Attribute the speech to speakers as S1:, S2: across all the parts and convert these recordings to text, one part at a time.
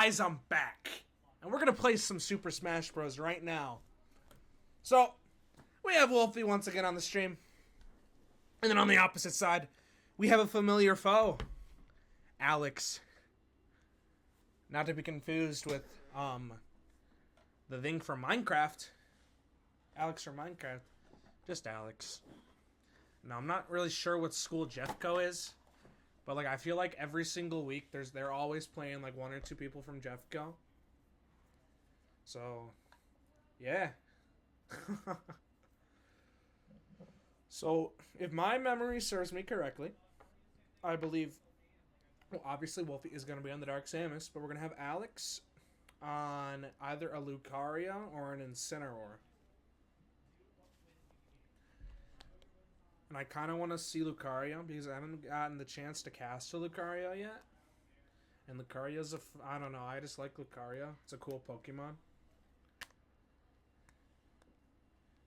S1: Guys, I'm back. And we're going to play some Super Smash Bros. Right now. So, we have Wolfie once again on the stream. And then on the opposite side, we have a familiar foe. Alex. Not to be confused with the thing from Minecraft. Alex from Minecraft. Just Alex. Now, I'm not really sure what school JEFFCO is. But, like, I feel like every single week they're always playing, like, one or two people from JEFFCO. So, yeah. So, if my memory serves me correctly, I believe, well, obviously Wolfie is going to be on the Dark Samus, but we're going to have Alex on either a Lucario or an Incineroar. And I kind of want to see Lucario because I haven't gotten the chance to cast a Lucario yet. And Lucario's I don't know, I just like Lucario. It's a cool Pokemon.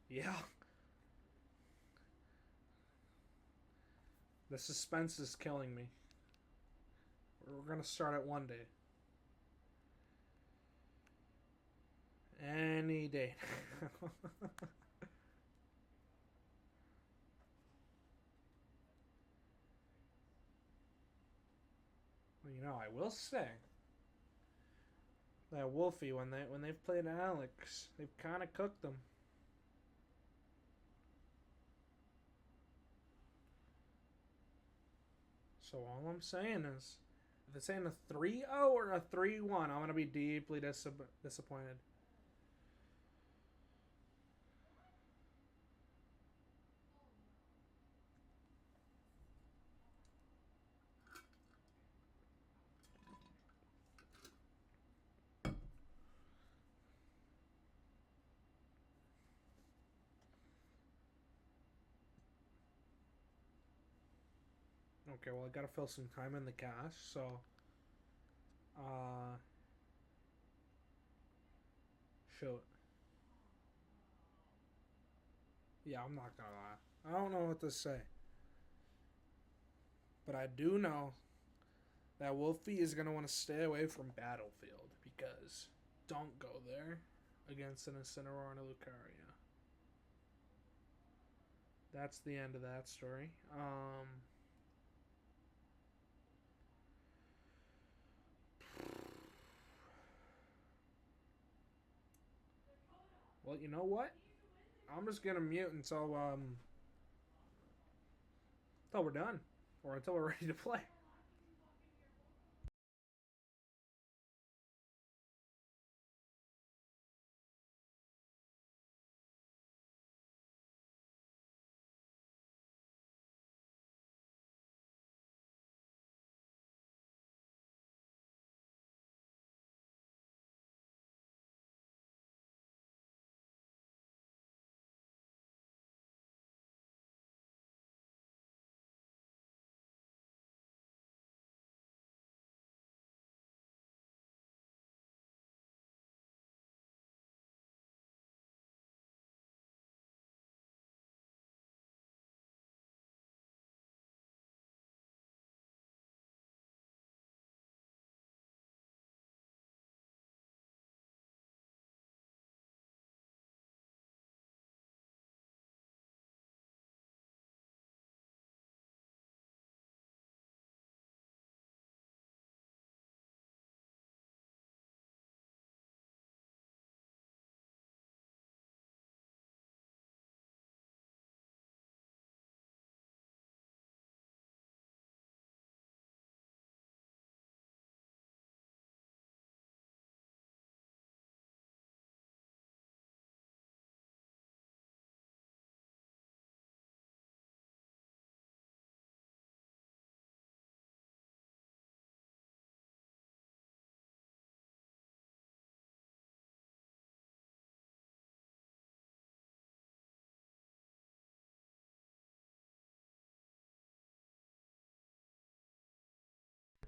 S1: Yeah. The suspense is killing me. We're going to start it one day. Any day. You know, I will say that Wolfie, when they've played Alex, they've kind of cooked them. So all I'm saying is, if it's saying a 3-0 or a 3-1, I'm gonna be deeply disappointed. Okay, well, I gotta fill some time in the cache, so... Shoot. Yeah, I'm not gonna lie. I don't know what to say. But I do know that Wolfie is gonna want to stay away from Battlefield, because don't go there against an Incineroar and a Lucario. That's the end of that story. Well, you know what? I'm just gonna mute until we're done, or until we're ready to play.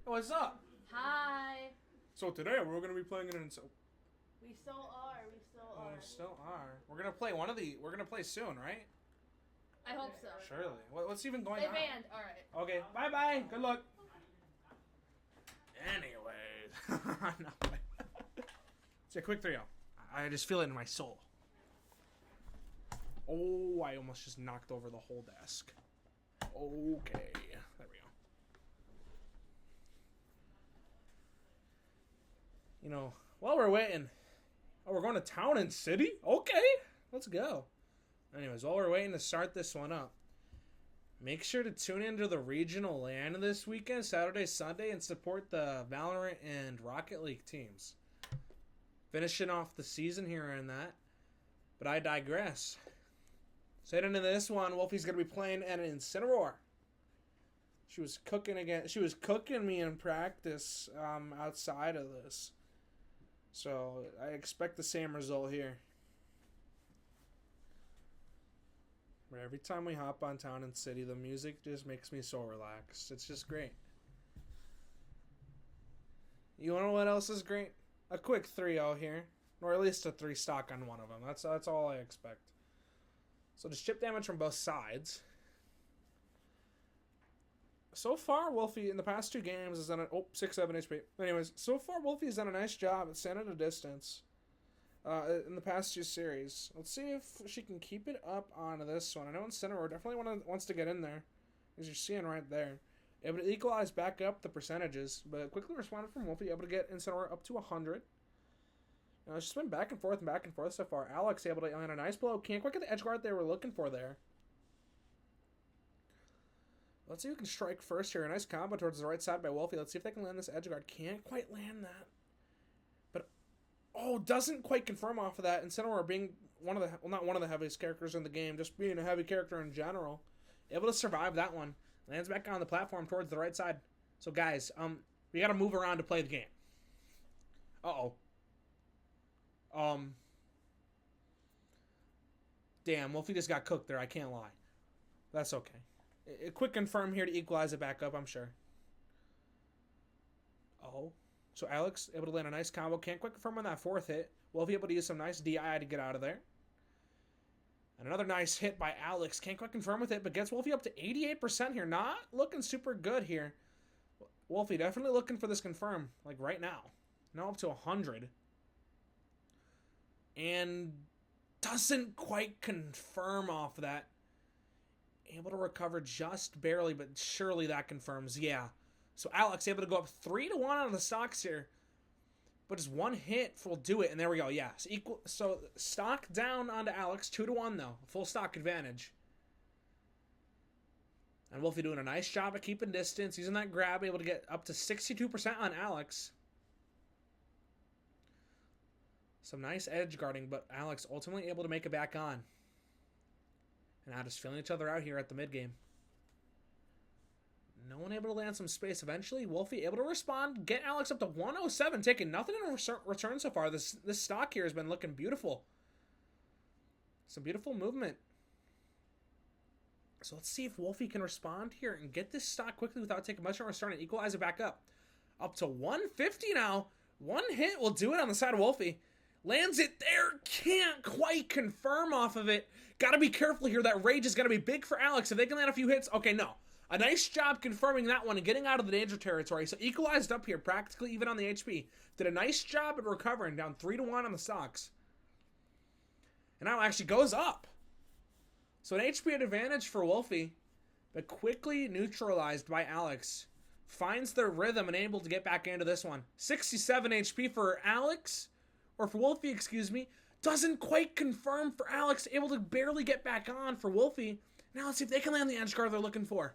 S1: What's up?
S2: Hi.
S1: So today we're gonna be playing an
S2: We still are. We still are.
S1: We still are. We're gonna play one of the. We're gonna play soon, right?
S2: I hope so.
S1: Surely. What's even going
S2: They
S1: on?
S2: banned. All right.
S1: Okay. Bye bye. Good luck. Anyways. No. It's a quick 3-0. I just feel it in my soul. Oh, I almost just knocked over the whole desk. Okay. There we go. You know, while we're waiting... Oh, we're going to Town and City? Okay. Let's go. Anyways, while we're waiting to start this one up, make sure to tune into the regional LAN this weekend, Saturday, Sunday, and support the Valorant and Rocket League teams. Finishing off the season here and that. But I digress. So heading into this one, Wolfie's going to be playing an Incineroar. She was cooking again. She was cooking me in practice outside of this. So I expect the same result here. But every time we hop on Town and City, the music just makes me so relaxed. It's just great. You want to know what else is great? A quick 3-0 here. Or at least a 3 stock on one of them. That's all I expect. So just chip damage from both sides. So far, Wolfie, in the past 2 games, has done a... Oh, 6-7 HP. Anyways, so far, Wolfie has done a nice job at standing at a distance in the past 2 series. Let's see if she can keep it up on this one. I know Incineroar definitely wants to get in there, as you're seeing right there. Able to equalize back up the percentages, but quickly responded from Wolfie, able to get Incineroar up to 100. She's been back and forth so far. Alex able to land a nice blow. Can't quite get the edge guard they were looking for there. Let's see who can strike first here. A nice combo towards the right side by Wolfie. Let's see if they can land this edge guard. Can't quite land that. But, oh, doesn't quite confirm off of that. Incineroar being one of the, well, not one of the heaviest characters in the game, just being a heavy character in general. Able to survive that one. Lands back on the platform towards the right side. So, guys, we got to move around to play the game. Uh-oh. Damn, Wolfie just got cooked there. I can't lie. That's okay. A quick confirm here to equalize it back up, I'm sure. Oh. So Alex able to land a nice combo. Can't quite confirm on that 4th hit. Wolfie able to use some nice DI to get out of there. And another nice hit by Alex. Can't quite confirm with it, but gets Wolfie up to 88% here. Not looking super good here. Wolfie definitely looking for this confirm, like right now. Now up to 100. And doesn't quite confirm off that. Able to recover just barely, but surely that confirms. Yeah. So Alex able to go up 3-1 out of the stocks here. But just one hit will do it, and there we go. Yeah. So stock down onto Alex, 2-1 though. Full stock advantage. And Wolfie doing a nice job at keeping distance, using that grab, able to get up to 62% on Alex. Some nice edge guarding, but Alex ultimately able to make it back on. And now just filling each other out here at the mid game. No one able to land some space. Eventually, Wolfie able to respond, get Alex up to 107, taking nothing in return so far. This stock here has been looking beautiful. Some beautiful movement. So let's see if Wolfie can respond here and get this stock quickly without taking much of a return and equalize it back up. Up to 150 now. One hit will do it on the side of Wolfie. Lands it there. Can't quite confirm off of it. Got to be careful here. That rage is going to be big for Alex. If they can land a few hits. Okay, no. A nice job confirming that one and getting out of the danger territory. So equalized up here, practically even on the HP. Did a nice job at recovering, down 3-1 on the stocks. And now actually goes up. So an HP advantage for Wolfie, but quickly neutralized by Alex. Finds their rhythm and able to get back into this one. 67 HP for Alex, or for Wolfie, excuse me. Doesn't quite confirm for Alex. Able to barely get back on for Wolfie. Now let's see if they can land the edge guard they're looking for.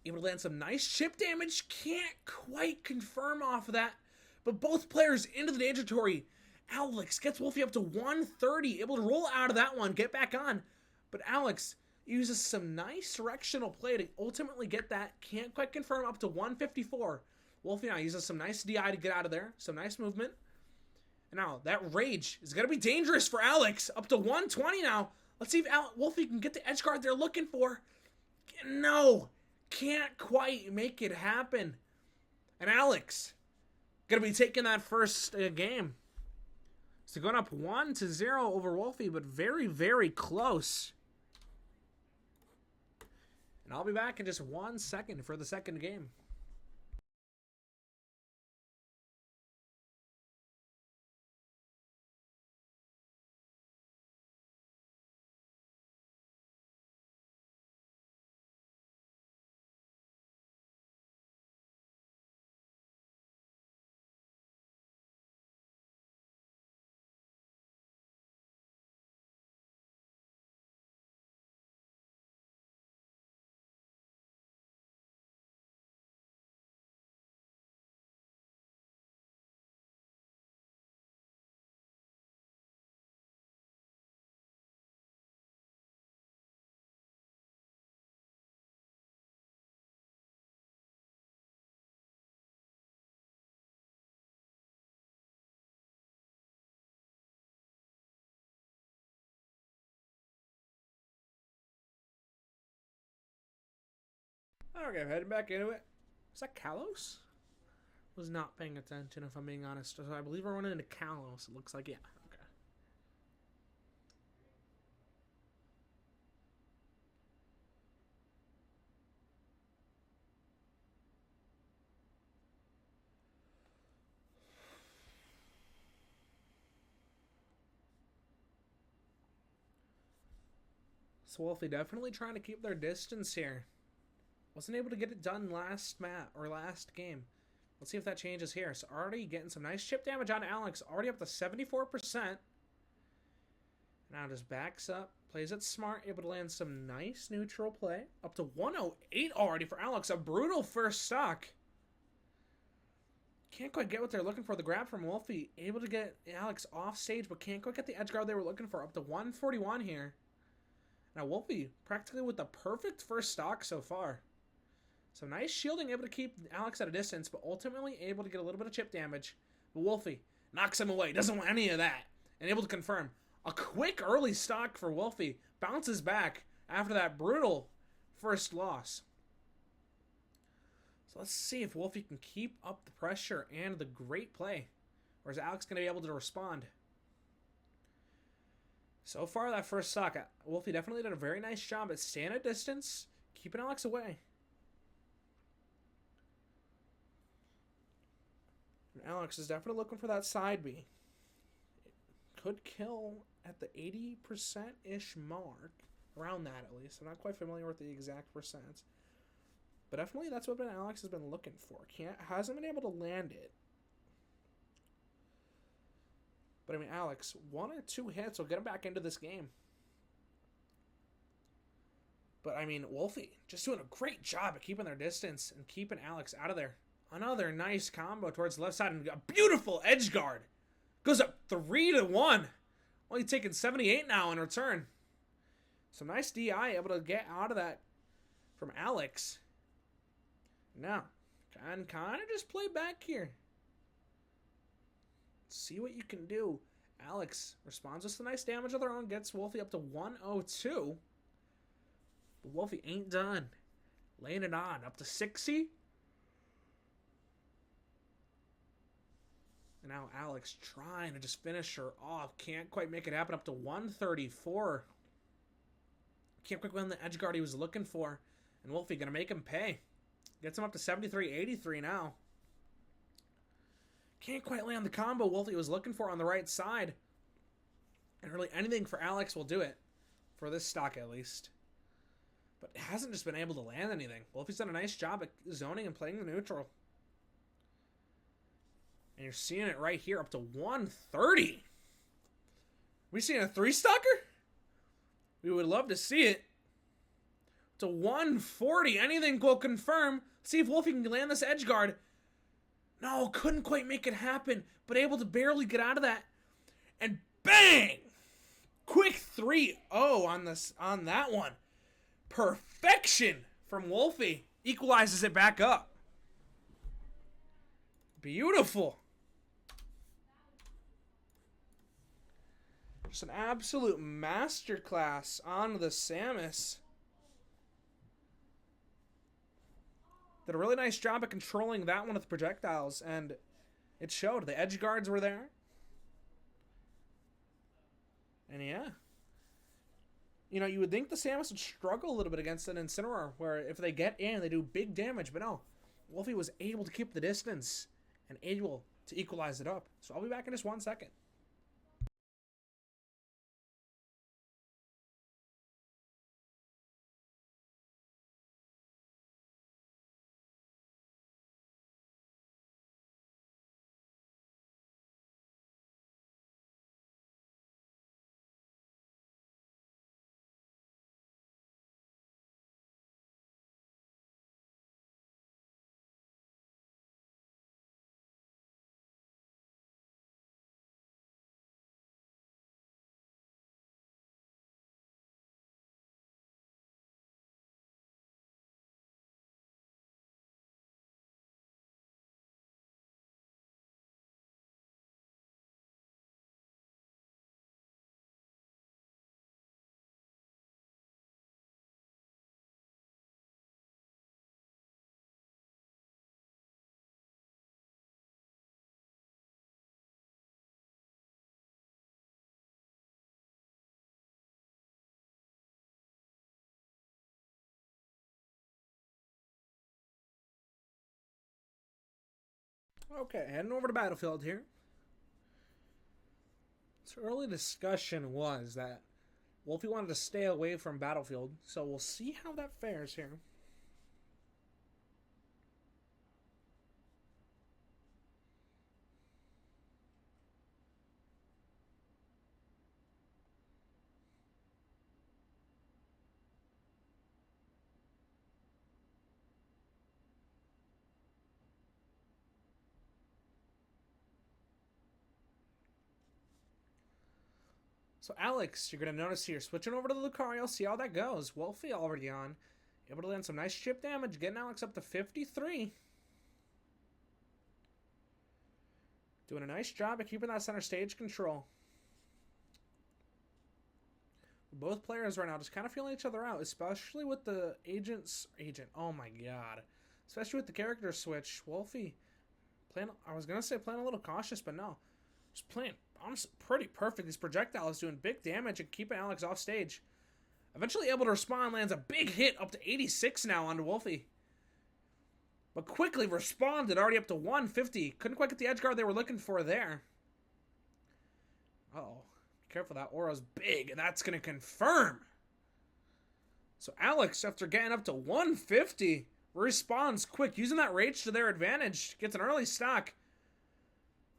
S1: Able to land some nice chip damage. Can't quite confirm off of that. But both players into the danger territory. Alex gets Wolfie up to 130. Able to roll out of that one. Get back on. But Alex uses some nice directional play to ultimately get that. Can't quite confirm up to 154. Wolfie now uses some nice DI to get out of there. Some nice movement. And now that rage is going to be dangerous for Alex. Up to 120 now. Let's see if Wolfie can get the edge guard they're looking for. No. Can't quite make it happen. And Alex going to be taking that first game. So going up 1-0 over Wolfie, but very, very close. And I'll be back in just 1 second for the second game. Okay, heading back into it. Is that Kalos? Was not paying attention, if I'm being honest. So I believe we're running into Kalos. It looks like, yeah. Okay. So Wolfie definitely trying to keep their distance here. Wasn't able to get it done last game. Let's see if that changes here. So already getting some nice chip damage on Alex. Already up to 74%. Now just backs up. Plays it smart. Able to land some nice neutral play. Up to 108 already for Alex. A brutal first stock. Can't quite get what they're looking for. The grab from Wolfie. Able to get Alex off stage, but can't quite get the edge guard they were looking for. Up to 141 here. Now Wolfie practically with the perfect first stock so far. So nice shielding, able to keep Alex at a distance, but ultimately able to get a little bit of chip damage. But Wolfie knocks him away, doesn't want any of that, and able to confirm. A quick early stock for Wolfie, bounces back after that brutal first loss. So let's see if Wolfie can keep up the pressure and the great play. Or is Alex going to be able to respond? So far, that first stock, Wolfie definitely did a very nice job at staying at distance, keeping Alex away. And Alex is definitely looking for that side B. It could kill at the 80%-ish mark. Around that, at least. I'm not quite familiar with the exact percent. But definitely that's what Alex has been looking for. Hasn't been able to land it. But I mean, Alex, 1 or 2 hits will get him back into this game. But I mean, Wolfie just doing a great job at keeping their distance and keeping Alex out of there. Another nice combo towards the left side and a beautiful edge guard. Goes up 3-1. Only taking 78 now in return. Some nice DI able to get out of that from Alex. Now, can kind of just play back here. See what you can do. Alex responds with some nice damage of their own. Gets Wolfie up to 102. But Wolfie ain't done. Laying it on. Up to 60. And now Alex trying to just finish her off. Can't quite make it happen. Up to 134. Can't quite win the edge guard he was looking for. And Wolfie going to make him pay. Gets him up to 73-83 now. Can't quite land the combo Wolfie was looking for on the right side. And really anything for Alex will do it. For this stock at least. But hasn't just been able to land anything. Wolfie's done a nice job at zoning and playing the neutral. And you're seeing it right here up to 130. We seeing a 3-stocker? We would love to see it. To 140. Anything will confirm. See if Wolfie can land this edge guard. No, couldn't quite make it happen, but able to barely get out of that. And bang! Quick 3-0 on that one. Perfection from Wolfie. Equalizes it back up. Beautiful. Just an absolute masterclass on the Samus. Did a really nice job at controlling that one with projectiles, and it showed. The edge guards were there. And yeah. You know, you would think the Samus would struggle a little bit against an Incineroar, where if they get in, they do big damage, but no. Wolfie was able to keep the distance and able to equalize it up. So I'll be back in just 1 second. Okay, heading over to Battlefield here. So early discussion was that Wolfie wanted to stay away from Battlefield, so we'll see how that fares here. So Alex, you're going to notice here, switching over to the Lucario, see how that goes. Wolfie already on. Able to land some nice chip damage, getting Alex up to 53. Doing a nice job of keeping that center stage control. Both players right now just kind of feeling each other out, especially with the agent. Oh my god. Especially with the character switch. Wolfie playing, I was going to say playing a little cautious, but no. Just playing honestly pretty perfect. These projectiles doing big damage and keeping Alex off stage. Eventually able to respond, lands a big hit up to 86 now onto Wolfie. But quickly responded, already up to 150. Couldn't quite get the edge guard they were looking for there. Uh-oh. Careful, that aura's big, and that's going to confirm. So Alex, after getting up to 150, responds quick, using that rage to their advantage. Gets an early stock.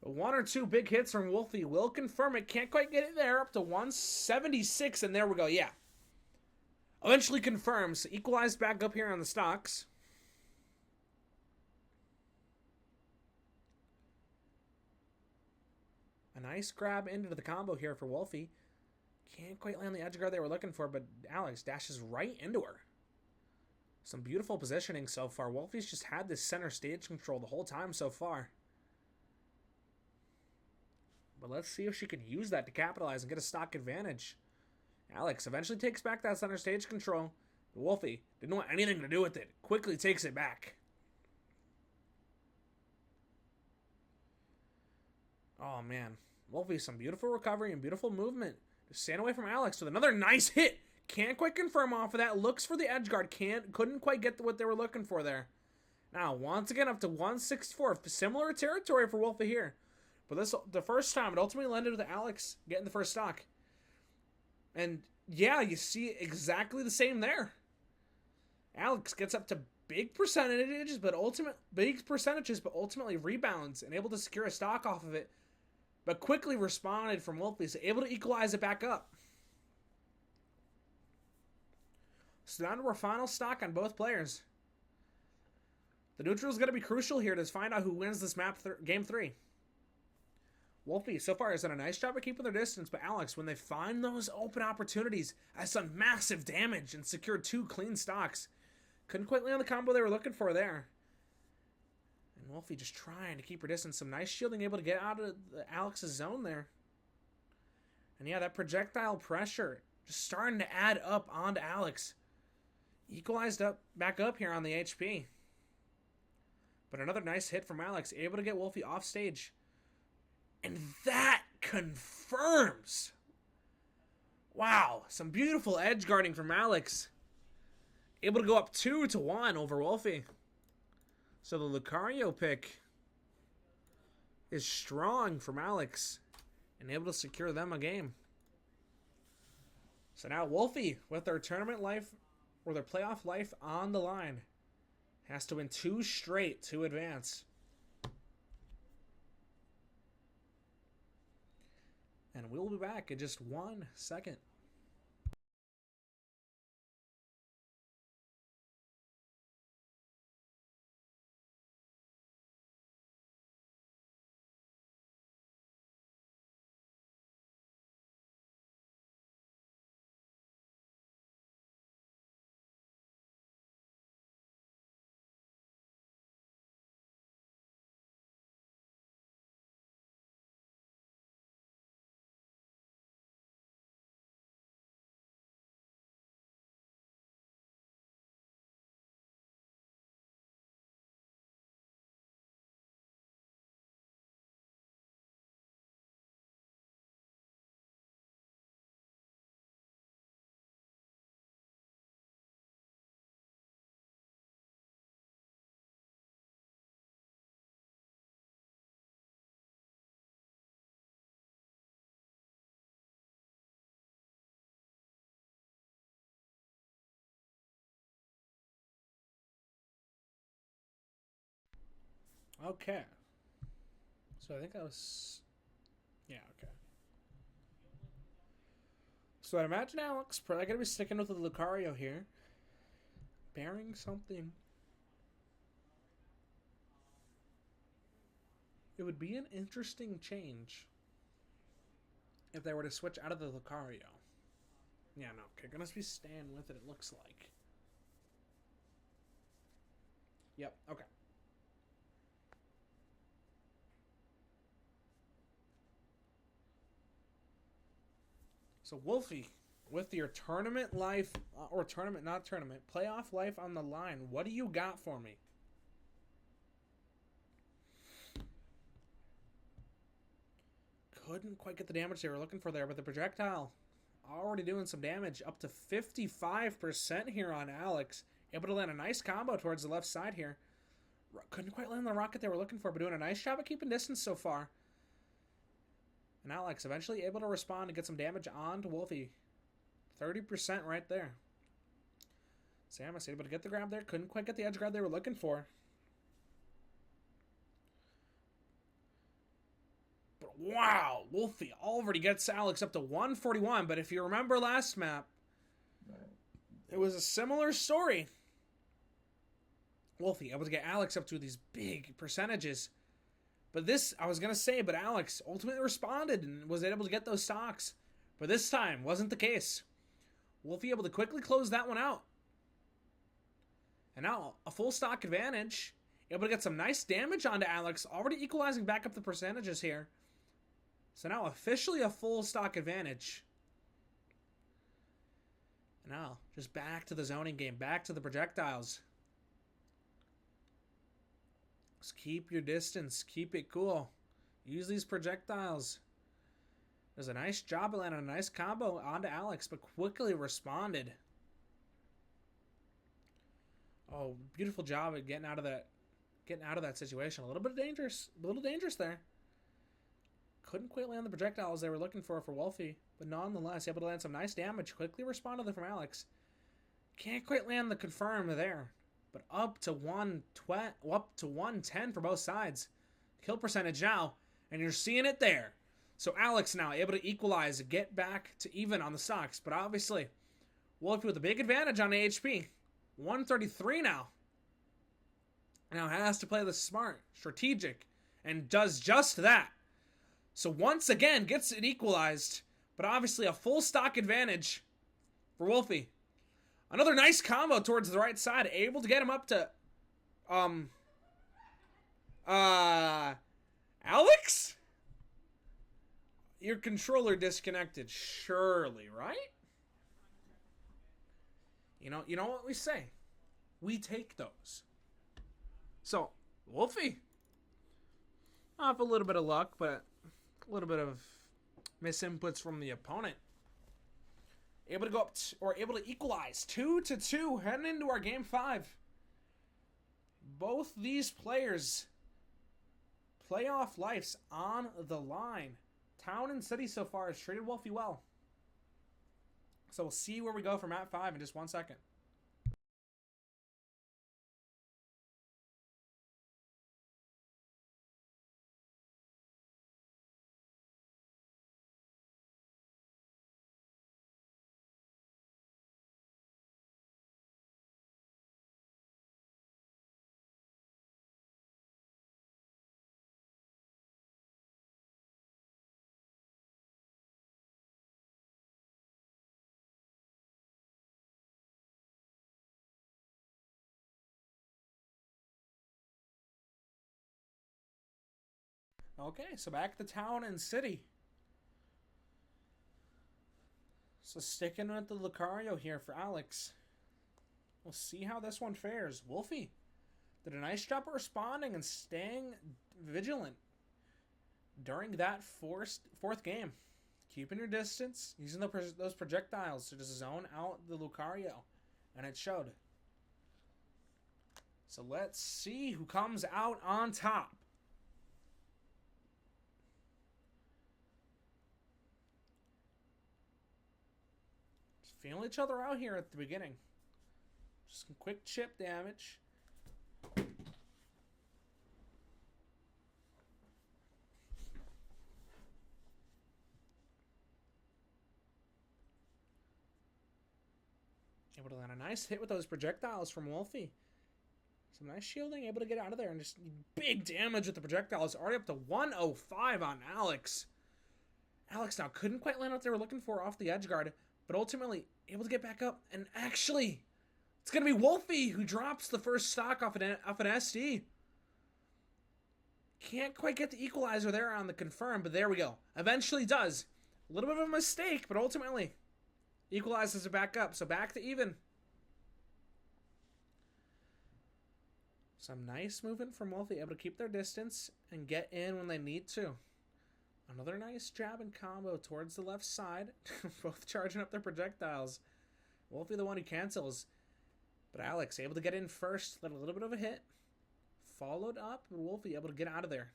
S1: But one or two big hits from Wolfie will confirm it. Can't quite get it there, up to 176, and there we go, yeah. Eventually confirms. Equalized back up here on the stocks. A nice grab into the combo here for Wolfie. Can't quite land the edge guard they were looking for, but Alex dashes right into her. Some beautiful positioning so far. Wolfie's just had this center stage control the whole time so far. But let's see if she can use that to capitalize and get a stock advantage. Alex eventually takes back that center stage control. But Wolfie didn't want anything to do with it. Quickly takes it back. Oh, man. Wolfie, some beautiful recovery and beautiful movement. Just staying away from Alex with another nice hit. Can't quite confirm off of that. Looks for the edge guard. Couldn't quite get what they were looking for there. Now, once again, up to 164. Similar territory for Wolfie here. But this the first time, it ultimately landed with Alex getting the first stock. And, yeah, you see exactly the same there. Alex gets up to big percentages, but ultimately rebounds and able to secure a stock off of it. But quickly responded from Wolfie, so able to equalize it back up. So down to our final stock on both players. The neutral is going to be crucial here to find out who wins this map game 3. Wolfie so far has done a nice job of keeping their distance, but Alex, when they find those open opportunities, has done massive damage and secured 2 clean stocks. Couldn't quite land the combo they were looking for there. And Wolfie just trying to keep her distance. Some nice shielding, able to get out of Alex's zone there. And yeah, that projectile pressure just starting to add up onto Alex. Equalized up back up here on the HP. But another nice hit from Alex, able to get Wolfie off stage. And that confirms. Wow, some beautiful edge guarding from Alex. Able to go up 2-1 over Wolfie. So the Lucario pick is strong from Alex and able to secure them a game. So now Wolfie, with their tournament life or their playoff life on the line, has to win 2 straight to advance. And we'll be back in just 1 second. Okay. So I think that was... Yeah, okay. So I imagine Alex probably going to be sticking with the Lucario here. Bearing something. It would be an interesting change if they were to switch out of the Lucario. Yeah, no. Okay, going to be staying with it, it looks like. Yep, okay. So, Wolfie, with your tournament life, or tournament, not tournament, playoff life on the line, what do you got for me? Couldn't quite get the damage they were looking for there, but the projectile already doing some damage. Up to 55% here on Alex. Able to land a nice combo towards the left side here. Couldn't quite land the rocket they were looking for, but doing a nice job of keeping distance so far. And Alex eventually able to respond and get some damage on to Wolfie. 30% right there. Samus able to get the grab there. Couldn't quite get the edge grab they were looking for. But wow, Wolfie already gets Alex up to 141. But if you remember last map, it was a similar story. Wolfie able to get Alex up to these big percentages. But this, I was going to say, but Alex ultimately responded and was able to get those stocks. But this time, wasn't the case. Wolfie able to quickly close that one out. And now, a full stock advantage. Able to get some nice damage onto Alex. Already equalizing back up the percentages here. So now, officially a full stock advantage. And now, just back to the zoning game. Back to the projectiles. Just keep your distance. Keep it cool. Use these projectiles. There's a nice job of landing a nice combo onto Alex, but quickly responded. Oh, beautiful job at getting out of that situation. A little bit dangerous. A little dangerous there. Couldn't quite land the projectiles they were looking for Wolfie, but nonetheless able to land some nice damage. Quickly responded from Alex. Can't quite land the confirm there. But up to 110 for both sides. Kill percentage now. And you're seeing it there. So Alex now able to equalize, get back to even on the stocks. But obviously, Wolfie with a big advantage on AHP. 133 now. Now has to play the smart, strategic, and does just that. So once again, gets it equalized. But obviously a full stock advantage for Wolfie. Another nice combo towards the right side. Able to get him up to... Alex? Your controller disconnected. Surely, right? You know what we say? We take those. So, Wolfie. Off a little bit of luck, but a little bit of misinputs from the opponent. Able to go up, or able to equalize 2-2, heading into our game 5. Both these players, playoff lives on the line. Town and City so far has treated Wolfie well. So we'll see where we go for map 5 in just 1 second. Okay, so back to Town and City. So sticking with the Lucario here for Alex. We'll see how this one fares. Wolfie did a nice job of responding and staying vigilant during that fourth game. Keeping your distance, using those projectiles to just zone out the Lucario. And it showed. So let's see who comes out on top. Just feeling each other out here at the beginning. Just some quick chip damage. Able to land a nice hit with those projectiles from Wolfie. Some nice shielding, able to get out of there, and just big damage with the projectiles. Already up to 105 on Alex. Alex now couldn't quite land what they were looking for off the edge guard, but ultimately able to get back up. And actually, it's going to be Wolfie who drops the first stock off an SD. Can't quite get the equalizer there on the confirm, but there we go. Eventually does. A little bit of a mistake, but ultimately equalizes it back up. So back to even. Some nice movement from Wolfie, able to keep their distance and get in when they need to. Another nice jab and combo towards the left side. Both charging up their projectiles. Wolfie the one who cancels. But Alex able to get in first, let a little bit of a hit. Followed up, but Wolfie able to get out of there.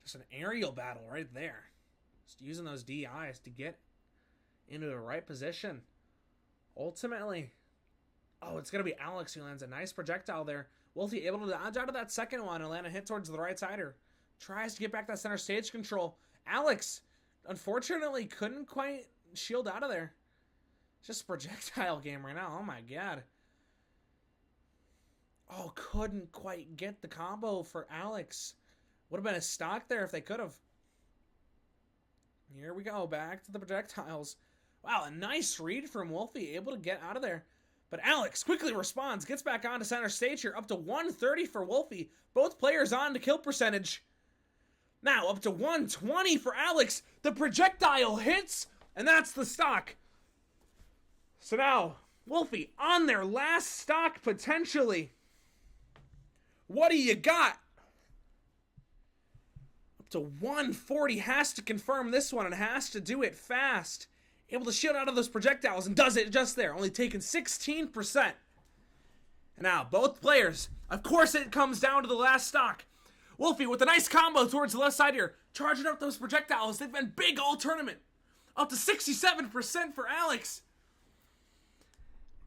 S1: Just an aerial battle right there. Just using those DIs to get into the right position. Ultimately, oh, it's going to be Alex who lands a nice projectile there. Wolfie able to dodge out of that second one and land a hit towards the right sider. Tries to get back that center stage control. Alex, unfortunately, couldn't quite shield out of there. Just a projectile game right now. Oh my god. Oh, couldn't quite get the combo for Alex. Would have been a stock there if they could have. Here we go. Back to the projectiles. Wow, a nice read from Wolfie. Able to get out of there. But Alex quickly responds. Gets back onto center stage here. Up to 130 for Wolfie. Both players on to kill percentage. Now up to 120 for Alex. The projectile hits. And that's the stock. So now, Wolfie on their last stock potentially. What do you got? Up to 140. Has to confirm this one and has to do it fast. Able to shield out of those projectiles and does it just there. Only taking 16%. And now, both players. Of course it comes down to the last stock. Wolfie with a nice combo towards the left side here. Charging up those projectiles. They've been big all tournament. Up to 67% for Alex.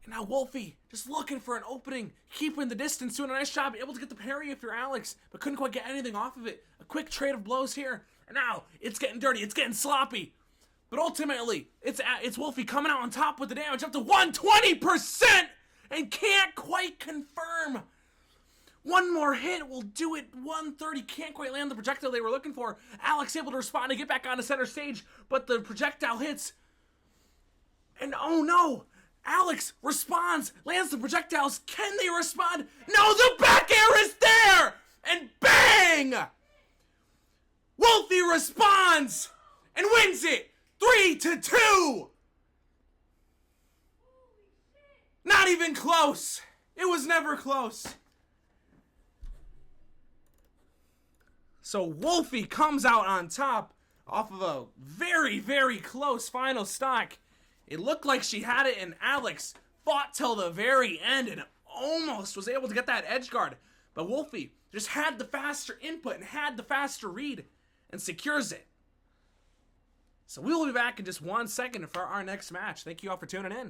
S1: And now Wolfie just looking for an opening. Keeping the distance. Doing a nice job. Able to get the parry if you're Alex. But couldn't quite get anything off of it. A quick trade of blows here. And now it's getting dirty. It's getting sloppy. But ultimately, it's Wolfie coming out on top with the damage up to 120% and can't quite confirm. One more hit will do it. 130 can't quite land the projectile they were looking for. Alex able to respond and get back onto center stage, but the projectile hits. And oh no, Alex responds, lands the projectiles. Can they respond? No, the back air is there! And bang! Wolfie responds and wins it! 3-2! Not even close. It was never close. So Wolfie comes out on top off of a very, very close final stock. It looked like she had it, and Alex fought till the very end and almost was able to get that edge guard. But Wolfie just had the faster input and had the faster read and secures it. So we will be back in just 1 second for our next match. Thank you all for tuning in.